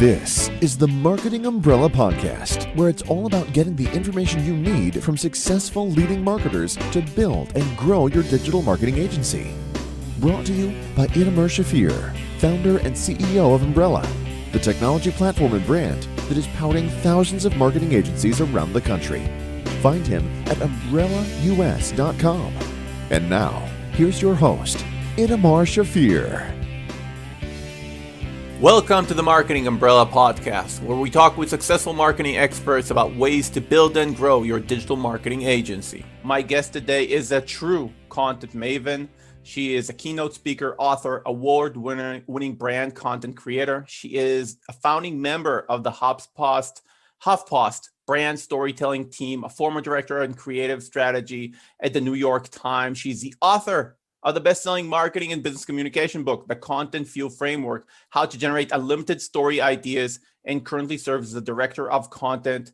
This is the Marketing Umbrella Podcast, where it's all about getting the information you need from successful leading marketers to build and grow your digital marketing agency. Brought to you by Itamar Shafir, founder and CEO of Umbrella, the technology platform and brand that is powering thousands of marketing agencies around the country. Find him at umbrellaus.com. And now, here's your host, Itamar Shafir. Welcome to the Marketing Umbrella Podcast, where we talk with successful marketing experts about ways to build and grow your digital marketing agency. My guest today is a true content maven. She is a keynote speaker, author, award-winning brand content creator. She is a founding member of the HuffPost brand storytelling team, a former director in creative strategy at the New York Times. She's the author of the best-selling marketing and business communication book, The Content Fuel Framework, How to Generate Unlimited Story Ideas, and currently serves as the director of content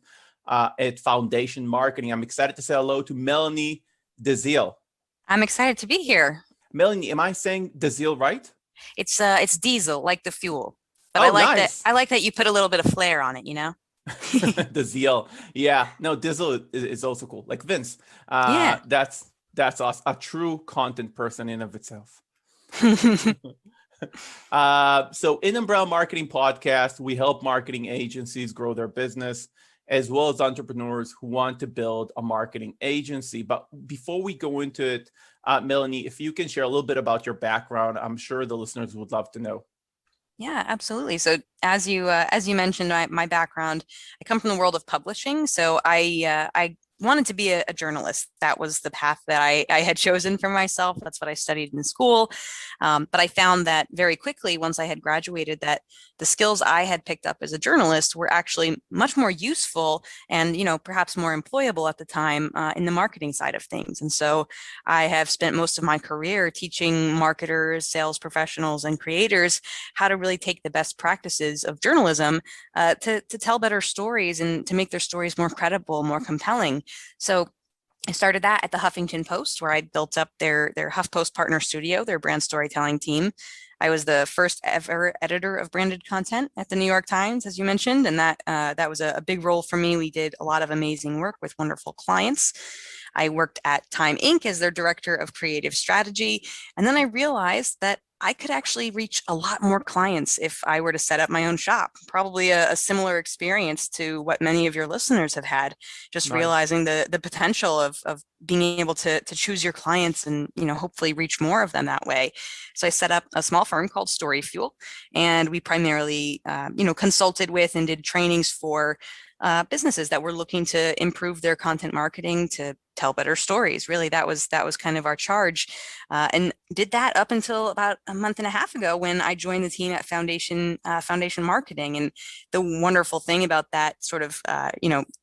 at Foundation Marketing. I'm excited to say hello to Melanie Deziel. I'm excited to be here. Melanie, am I saying Deziel right? It's diesel, like the fuel. But nice. I like that you put a little bit of flair on it, you know? Deziel. Yeah. No, Diesel is also cool. Like Vince. Yeah. That's awesome. A true content person in of itself. So in Umbrella Marketing Podcast, we help marketing agencies grow their business, as well as entrepreneurs who want to build a marketing agency. But before we go into it, Melanie, if you can share a little bit about your background, I'm sure the listeners would love to know. Yeah, absolutely. So as you mentioned, my background, I come from the world of publishing. So I wanted to be a journalist. That was the path that I had chosen for myself. That's what I studied in school. But I found that very quickly, once I had graduated, that the skills I had picked up as a journalist were actually much more useful and, perhaps more employable at the time in the marketing side of things. And so I have spent most of my career teaching marketers, sales professionals, and creators how to really take the best practices of journalism to tell better stories and to make their stories more credible, more compelling. So I started that at the Huffington Post, where I built up their HuffPost partner studio, their brand storytelling team. I was the first ever editor of branded content at the New York Times, as you mentioned, and that was a big role for me. We did a lot of amazing work with wonderful clients. I worked at Time Inc. as their director of creative strategy, and then I realized that I could actually reach a lot more clients if I were to set up my own shop. Probably a similar experience to what many of your listeners have had, just Nice. Realizing the potential of being able to choose your clients and, hopefully reach more of them that way. So I set up a small firm called StoryFuel, and we primarily, consulted with and did trainings for businesses that were looking to improve their content marketing to tell better stories. Really, that was kind of our charge, and did that up until about a month and a half ago when I joined the team at Foundation Marketing. And the wonderful thing about that sort of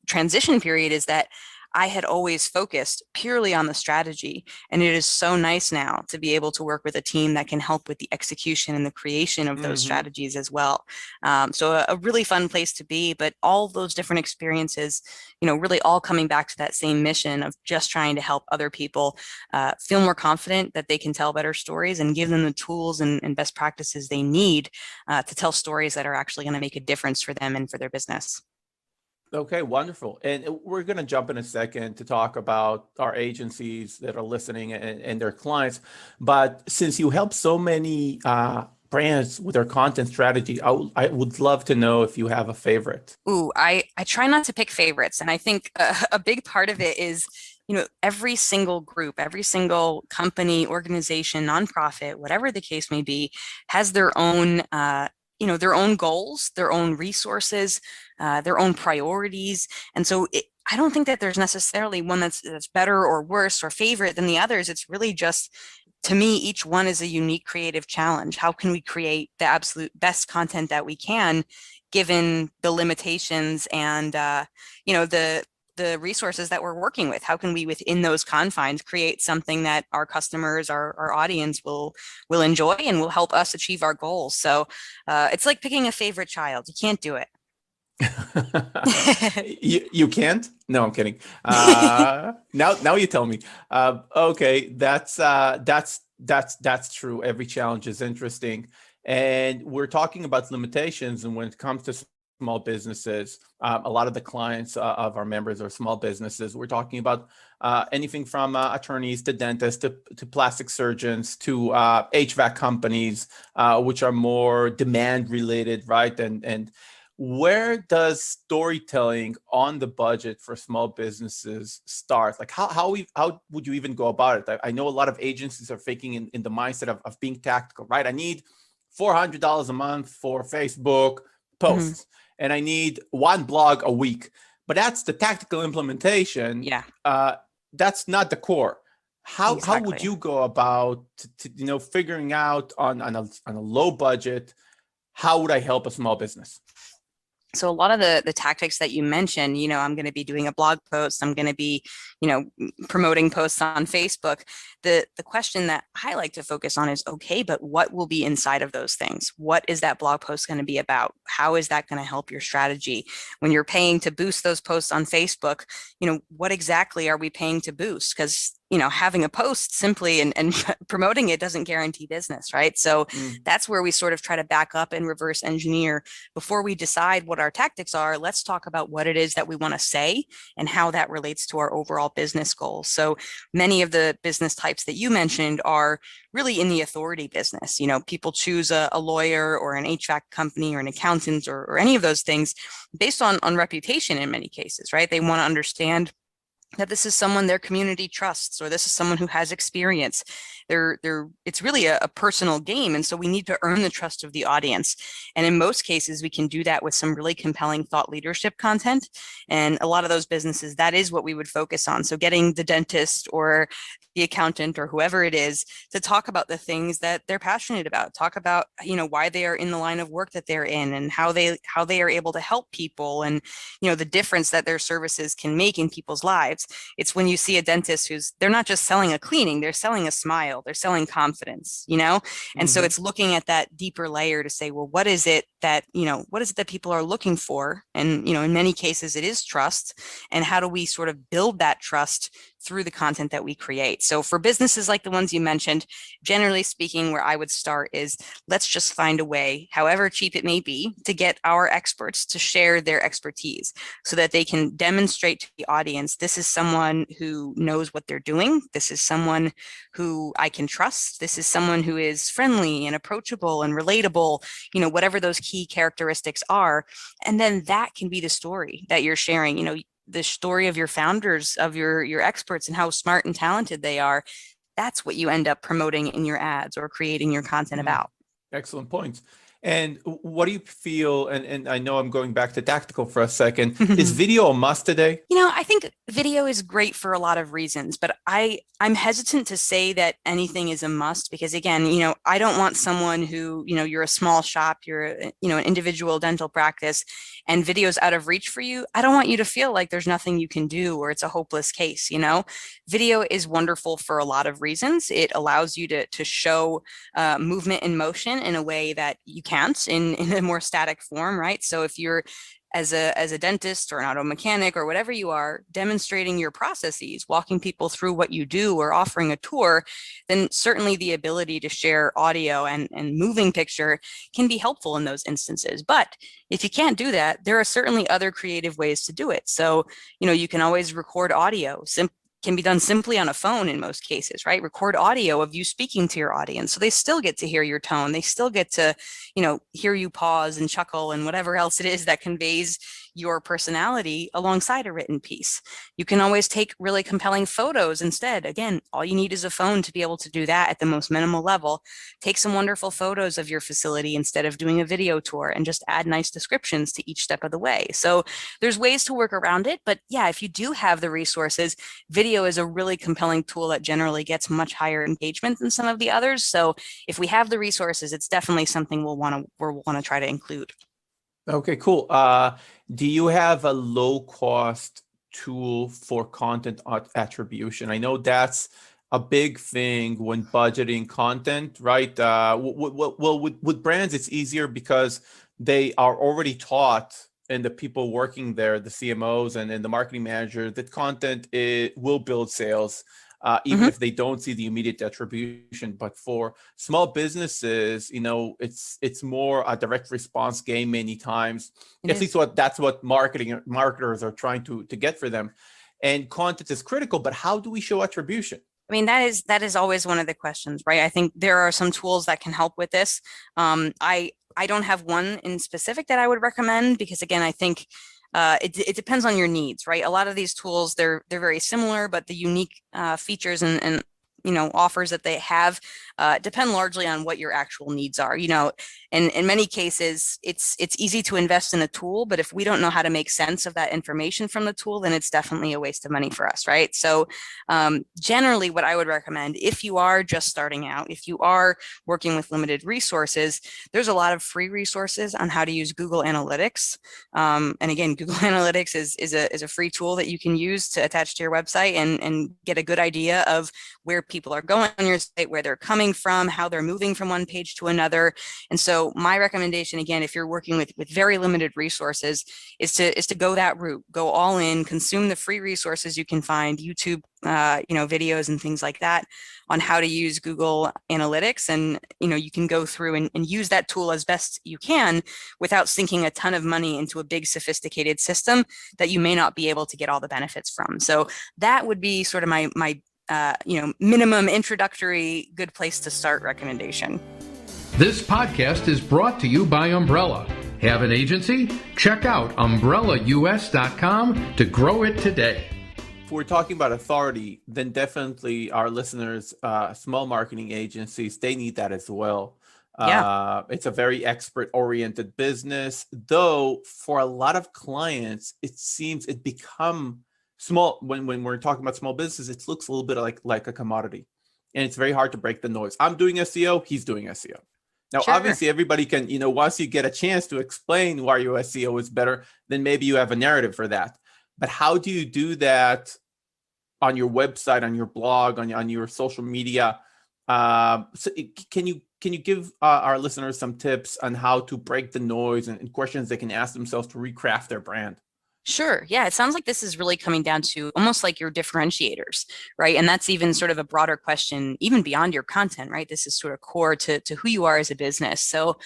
transition period is that I had always focused purely on the strategy, and it is so nice now to be able to work with a team that can help with the execution and the creation of those strategies as well. So a really fun place to be, but all those different experiences, really all coming back to that same mission of just trying to help other people feel more confident that they can tell better stories and give them the tools and best practices they need to tell stories that are actually going to make a difference for them and for their business. Okay, wonderful. And we're going to jump in a second to talk about our agencies that are listening and their clients. But since you help so many brands with their content strategy, I would love to know if you have a favorite. Ooh, I try not to pick favorites. And I think a big part of it is, every single group, every single company, organization, nonprofit, whatever the case may be, has their own their own goals, their own resources, their own priorities. And so I don't think that there's necessarily one that's better or worse or favorite than the others. It's really just, to me, each one is a unique creative challenge. How can we create the absolute best content that we can, given the limitations and, the resources that we're working with? How can we, within those confines, create something that our customers, our audience will enjoy and will help us achieve our goals? So it's like picking a favorite child. You can't do it. You can't? No, I'm kidding. Now you tell me. Okay, that's true. Every challenge is interesting. And we're talking about limitations. And when it comes to small businesses, a lot of the clients of our members are small businesses. We're talking about anything from attorneys to dentists to plastic surgeons to HVAC companies, which are more demand related, right? And where does storytelling on the budget for small businesses start? Like how would you even go about it? I know a lot of agencies are thinking in the mindset of being tactical, right? I need $400 a month for Facebook posts, and I need one blog a week. But that's the tactical implementation. Yeah. That's not the core. How would Exactly. you go about figuring out on a low budget, how would I help a small business? So a lot of the tactics that you mentioned, I'm going to be doing a blog post, I'm going to be, promoting posts on Facebook. The question that I like to focus on is, okay, but what will be inside of those things? What is that blog post going to be about? How is that going to help your strategy? When you're paying to boost those posts on Facebook, what exactly are we paying to boost? Because having a post simply and promoting it doesn't guarantee business, right? So that's where we sort of try to back up and reverse engineer. Before we decide what our tactics are, let's talk about what it is that we want to say and how that relates to our overall business goals. So many of the business types that you mentioned are really in the authority business. People choose a lawyer or an HVAC company or an accountant or any of those things based on reputation in many cases, right? They want to understand that this is someone their community trusts, or this is someone who has experience. It's really a personal game. And so we need to earn the trust of the audience. And in most cases, we can do that with some really compelling thought leadership content. And a lot of those businesses, that is what we would focus on. So getting the dentist or the accountant or whoever it is to talk about the things that they're passionate about, talk about, why they are in the line of work that they're in and how they are able to help people and, the difference that their services can make in people's lives. It's when you see a dentist they're not just selling a cleaning, they're selling a smile, they're selling confidence, And so it's looking at that deeper layer to say, well, what is it that people are looking for? And, in many cases it is trust. And how do we sort of build that trust through the content that we create? So for businesses like the ones you mentioned, generally speaking, where I would start is let's just find a way, however cheap it may be, to get our experts to share their expertise so that they can demonstrate to the audience, this is someone who knows what they're doing. This is someone who I can trust. This is someone who is friendly and approachable and relatable, whatever those key characteristics are. And then that can be the story that you're sharing, the story of your founders, of your experts and how smart and talented they are. That's what you end up promoting in your ads or creating your content about. Excellent points. And what do you feel, and I know I'm going back to tactical for a second, is video a must today? I think video is great for a lot of reasons, but I'm hesitant to say that anything is a must because, again, I don't want someone who, you're a small shop, you're, an individual dental practice and video's out of reach for you. I don't want you to feel like there's nothing you can do or it's a hopeless case. Video is wonderful for a lot of reasons. It allows you to show movement and motion in a way that you can't in a more static form, right? So if you're as a dentist or an auto mechanic or whatever you are, demonstrating your processes, walking people through what you do or offering a tour, then certainly the ability to share audio and moving picture can be helpful in those instances. But if you can't do that, there are certainly other creative ways to do it. So, you can always record audio, can be done simply on a phone in most cases, right? Record audio of you speaking to your audience. So they still get to hear your tone. They still get to, hear you pause and chuckle and whatever else it is that conveys your personality alongside a written piece. You can always take really compelling photos instead. Again, all you need is a phone to be able to do that at the most minimal level. Take some wonderful photos of your facility instead of doing a video tour and just add nice descriptions to each step of the way. So there's ways to work around it. But yeah, if you do have the resources, video is a really compelling tool that generally gets much higher engagement than some of the others. So if we have the resources, it's definitely something we'll want to try to include. Okay, cool. Do you have a low cost tool for content attribution? I know that's a big thing when budgeting content, right? Well, with brands, it's easier because they are already taught, and the people working there, the CMOs and the marketing manager, that content will build sales. even if they don't see the immediate attribution. But for small businesses, it's more a direct response game many times. At least that's what marketers are trying to get for them. And content is critical, but how do we show attribution? I mean, that is always one of the questions, right? I think there are some tools that can help with this. I don't have one in specific that I would recommend because, again, I think it depends on your needs, right? A lot of these tools, they're very similar, but the unique features and offers that they have depend largely on what your actual needs are. And in many cases, it's easy to invest in a tool, but if we don't know how to make sense of that information from the tool, then it's definitely a waste of money for us, right? So generally, what I would recommend, if you are just starting out, if you are working with limited resources, there's a lot of free resources on how to use Google Analytics. And again, Google Analytics is a free tool that you can use to attach to your website and get a good idea of where people are going on your site, where they're coming from, how they're moving from one page to another. And so my recommendation, again, if you're working with very limited resources, is to go that route, go all in, consume the free resources you can find, YouTube, videos and things like that on how to use Google Analytics. And, you can go through and use that tool as best you can without sinking a ton of money into a big sophisticated system that you may not be able to get all the benefits from. So that would be sort of my minimum introductory good place to start recommendation. This podcast is brought to you by Umbrella. Have an agency? Check out umbrellaus.com to grow it today. If we're talking about authority, then definitely our listeners, small marketing agencies, they need that as well. Yeah. It's a very expert-oriented business, though for a lot of clients, it seems it become small. When we're talking about small businesses, it looks a little bit like a commodity, and it's very hard to break the noise. I'm doing SEO, he's doing SEO. Now, Sure. Obviously, everybody can, once you get a chance to explain why your SEO is better, then maybe you have a narrative for that. But how do you do that on your website, on your blog, on your social media? So can you give our listeners some tips on how to break the noise and questions they can ask themselves to recraft their brand? Sure. Yeah. It sounds like this is really coming down to almost like your differentiators, right? And that's even sort of a broader question, even beyond your content, right? This is sort of core to who you are as a business. So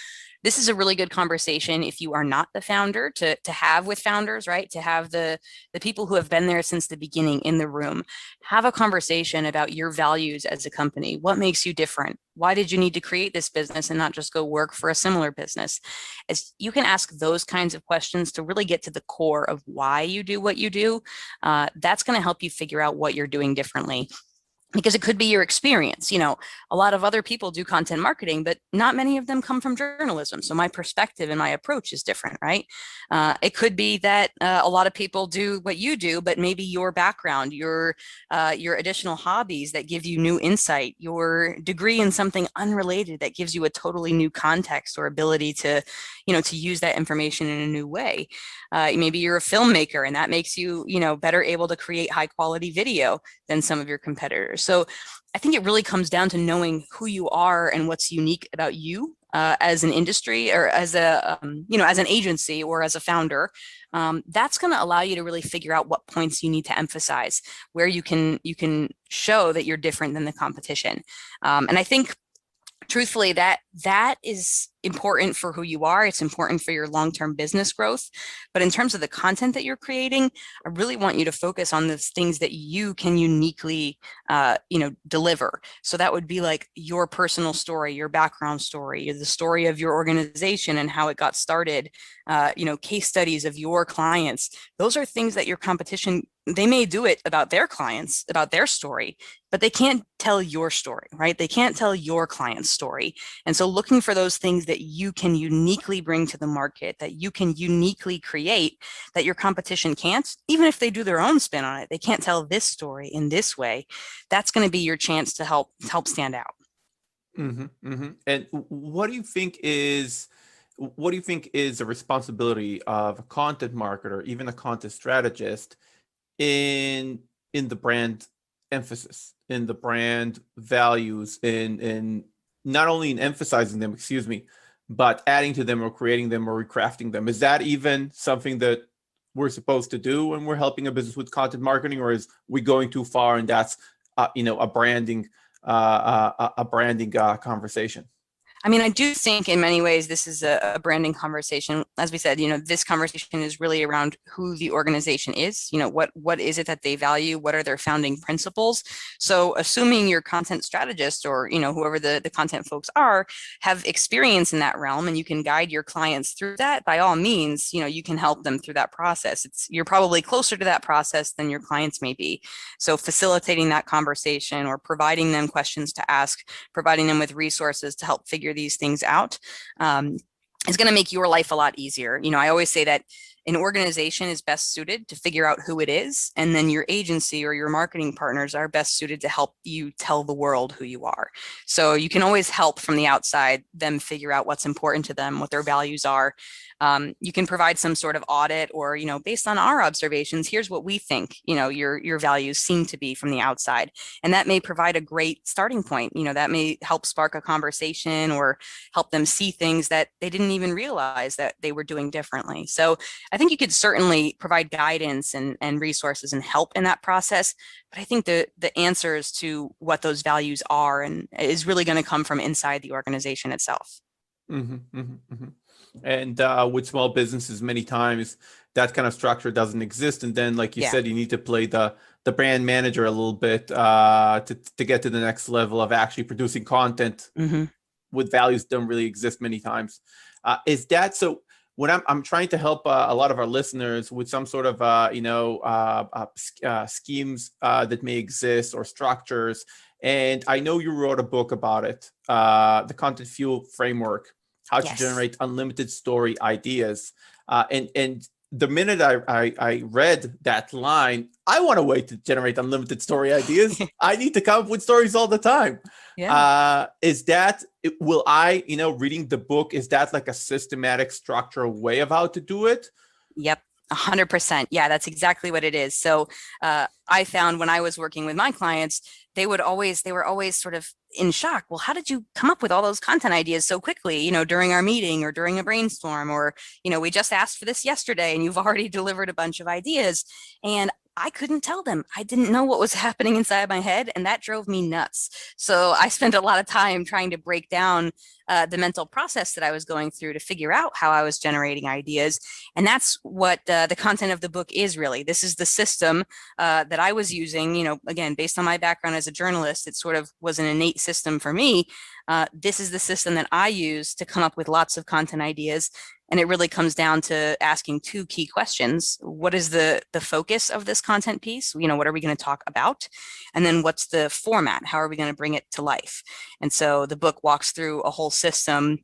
this is a really good conversation if you are not the founder to have with founders, right? To have the people who have been there since the beginning in the room. Have a conversation about your values as a company. What makes you different? Why did you need to create this business and not just go work for a similar business? As you can ask those kinds of questions to really get to the core of why you do what you do. That's going to help you figure out what you're doing differently. Because it could be your experience. A lot of other people do content marketing, but not many of them come from journalism. So my perspective and my approach is different, right? It could be that a lot of people do what you do, but maybe your background, your additional hobbies that give you new insight, your degree in something unrelated that gives you a totally new context or ability to use that information in a new way. Maybe you're a filmmaker and that makes you, better able to create high quality video than some of your competitors. So I think it really comes down to knowing who you are and what's unique about you as an industry or as as an agency or as a founder. That's going to allow you to really figure out what points you need to emphasize, where you can show that you're different than the competition. And I think truthfully, that is important for who you are. It's important for your long-term business growth. But in terms of the content that you're creating, I really want you to focus on the things that you can uniquely, deliver. So that would be like your personal story, your background story, the story of your organization and how it got started, case studies of your clients. Those are things that your competition, they may do it about their clients, about their story, but they can't tell your story, right? They can't tell your client's story. And so looking for those things that you can uniquely bring to the market, that you can uniquely create, that your competition can't, even if they do their own spin on it, they can't tell this story in this way. That's going to be your chance to help stand out. Mm-hmm, mm-hmm. And what do you think is the responsibility of a content marketer, even a content strategist, in the brand emphasis, in the brand values, in not only in emphasizing them, but adding to them or creating them or recrafting them? Is that even something that we're supposed to do when we're helping a business with content marketing, or is we going too far and that's a branding conversation? I mean, I do think in many ways this is a branding conversation. As we said, this conversation is really around who the organization is. What is it that they value? What are their founding principles? So assuming your content strategist or, whoever the content folks are, have experience in that realm and you can guide your clients through that, by all means, you can help them through that process. You're probably closer to that process than your clients may be. So facilitating that conversation or providing them questions to ask, providing them with resources to help figure these things out, is going to make your life a lot easier. I always say that an organization is best suited to figure out who it is, and then your agency or your marketing partners are best suited to help you tell the world who you are. So you can always help from the outside them figure out what's important to them, what their values are. You can provide some sort of audit or, based on our observations, here's what we think, your values seem to be from the outside. And that may provide a great starting point. That may help spark a conversation or help them see things that they didn't even realize that they were doing differently. So I think you could certainly provide guidance and resources and help in that process. But I think the answers to what those values are and is really going to come from inside the organization itself. Mm-hmm, mm-hmm, mm-hmm. And with small businesses, many times that kind of structure doesn't exist. And then, like you said, you need to play the brand manager a little bit to get to the next level of actually producing content with values that don't really exist many times. Is that so? When I'm trying to help a lot of our listeners with some sort of schemes that may exist or structures, and I know you wrote a book about it, the Content Fuel Framework, how to generate unlimited story ideas, and the minute I read that line, I want a way to generate unlimited story ideas. I need to come up with stories all the time. Will I, reading the book, is that like a systematic structural way of how to do it? Yep. 100%. Yeah, that's exactly what it is. So I found when I was working with my clients, they were always sort of in shock. Well, how did you come up with all those content ideas so quickly, during our meeting or during a brainstorm, or, we just asked for this yesterday and you've already delivered a bunch of ideas. And I couldn't tell them. I didn't know what was happening inside my head, and that drove me nuts. So I spent a lot of time trying to break down the mental process that I was going through to figure out how I was generating ideas. And that's what the content of the book is really. This is the system that I was using, again, based on my background as a journalist, it sort of was an innate system for me. This is the system that I use to come up with lots of content ideas. And it really comes down to asking two key questions. What is the focus of this content piece? What are we going to talk about? And then what's the format? How are we going to bring it to life? And so the book walks through a whole system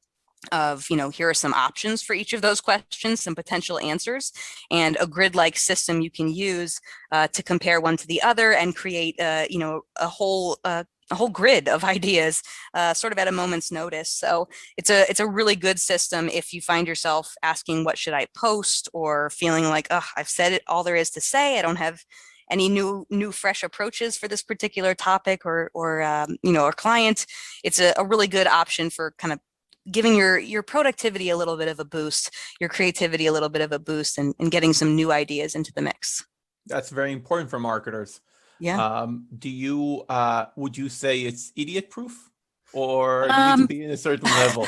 of, here are some options for each of those questions, some potential answers, and a grid-like system you can use to compare one to the other and create, a whole grid of ideas sort of at a moment's notice. So it's a really good system if you find yourself asking, what should I post? Or feeling like, oh, I've said it all there is to say. I don't have any new fresh approaches for this particular topic or client. It's a really good option for kind of giving your productivity a little bit of a boost, your creativity a little bit of a boost, and getting some new ideas into the mix. That's very important for marketers. Yeah. Would you say it's idiot proof, or you need to be in a certain level?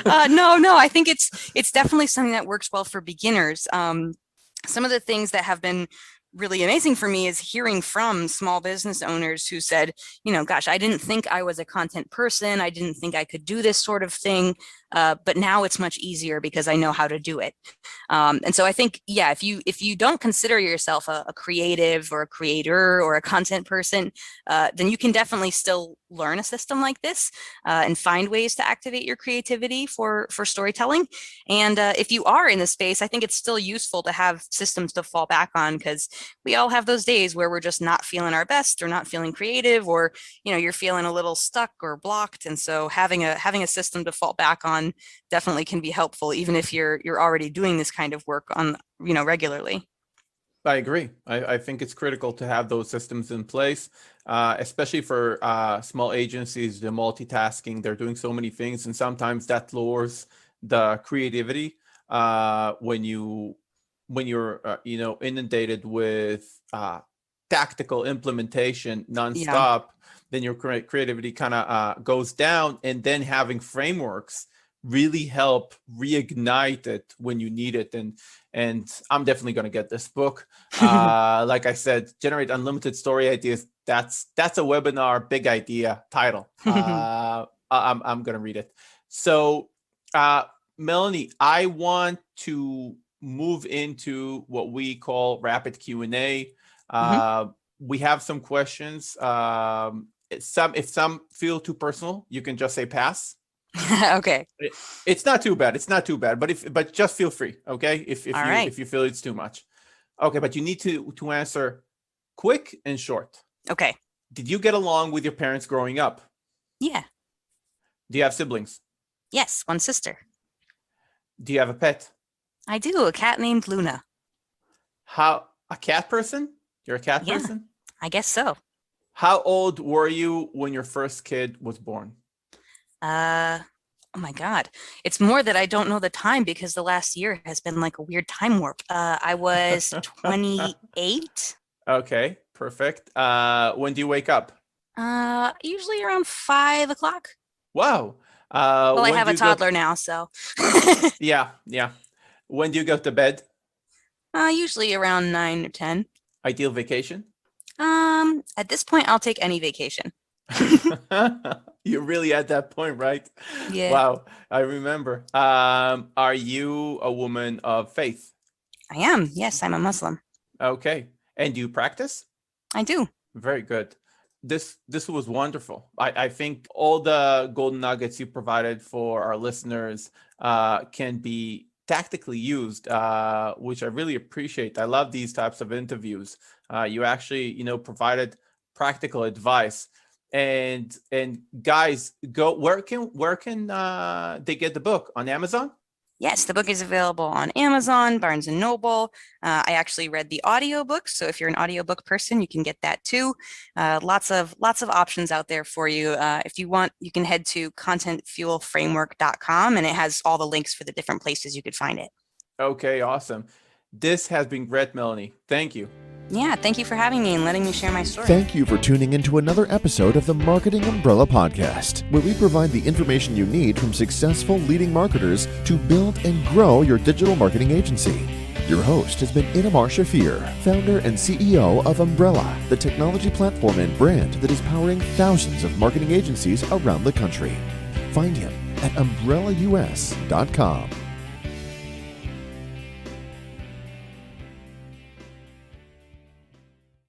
No, I think it's definitely something that works well for beginners. Some of the things that have been really amazing for me is hearing from small business owners who said, gosh, I didn't think I was a content person. I didn't think I could do this sort of thing. But now it's much easier because I know how to do it. And so I think, if you don't consider yourself a creative or a creator or a content person, then you can definitely still learn a system like this and find ways to activate your creativity for storytelling. And if you are in the space, I think it's still useful to have systems to fall back on, because we all have those days where we're just not feeling our best or not feeling creative, or you're feeling a little stuck or blocked. And so having a system to fall back on definitely can be helpful, even if you're already doing this kind of work on regularly. I agree. I think it's critical to have those systems in place, especially for small agencies. The multitasking, they're doing so many things, and sometimes that lowers the creativity when you're inundated with tactical implementation Yeah. nonstop, then your creativity kind of goes down. And then having frameworks really help reignite it when you need it. And I'm definitely going to get this book. Like I said, Generate Unlimited Story Ideas. That's a webinar, big idea title. I'm going to read it. So, Melanie, I want to move into what we call rapid Q&A. We have some questions. If some feel too personal, you can just say pass. Okay. It's not too bad. It's not too bad. But just feel free, okay? If you feel it's too much, okay. But you need to answer quick and short. Okay. Did you get along with your parents growing up? Yeah. Do you have siblings? Yes, one sister. Do you have a pet? I do. A cat named Luna. A cat person? You're a cat person? I guess so. How old were you when your first kid was born? Oh my God. It's more that I don't know the time because the last year has been like a weird time warp. I was 28. Okay, perfect. When do you wake up? Usually around 5 o'clock. Wow. Well, I have a toddler now, so. Yeah. When do you go to bed? Usually around 9 or 10. Ideal vacation? At this point, I'll take any vacation. You're really at that point, right? Yeah. Wow, I remember. Are you a woman of faith? I am. Yes, I'm a Muslim. Okay. And do you practice? I do. Very good. This was wonderful. I think all the golden nuggets you provided for our listeners can be tactically used, which I really appreciate. I love these types of interviews. You actually, provided practical advice. And guys, where can they get the book? On Amazon? Yes, the book is available on Amazon, Barnes & Noble. I actually read the audiobook, so if you're an audiobook person, you can get that too. Lots of options out there for you. If you want, you can head to contentfuelframework.com, and it has all the links for the different places you could find it. Okay, awesome. This has been great, Melanie. Thank you. Yeah, thank you for having me and letting me share my story. Thank you for tuning into another episode of the Marketing Umbrella Podcast, where we provide the information you need from successful leading marketers to build and grow your digital marketing agency. Your host has been Itamar Shafir, founder and CEO of Umbrella, the technology platform and brand that is powering thousands of marketing agencies around the country. Find him at umbrellaus.com.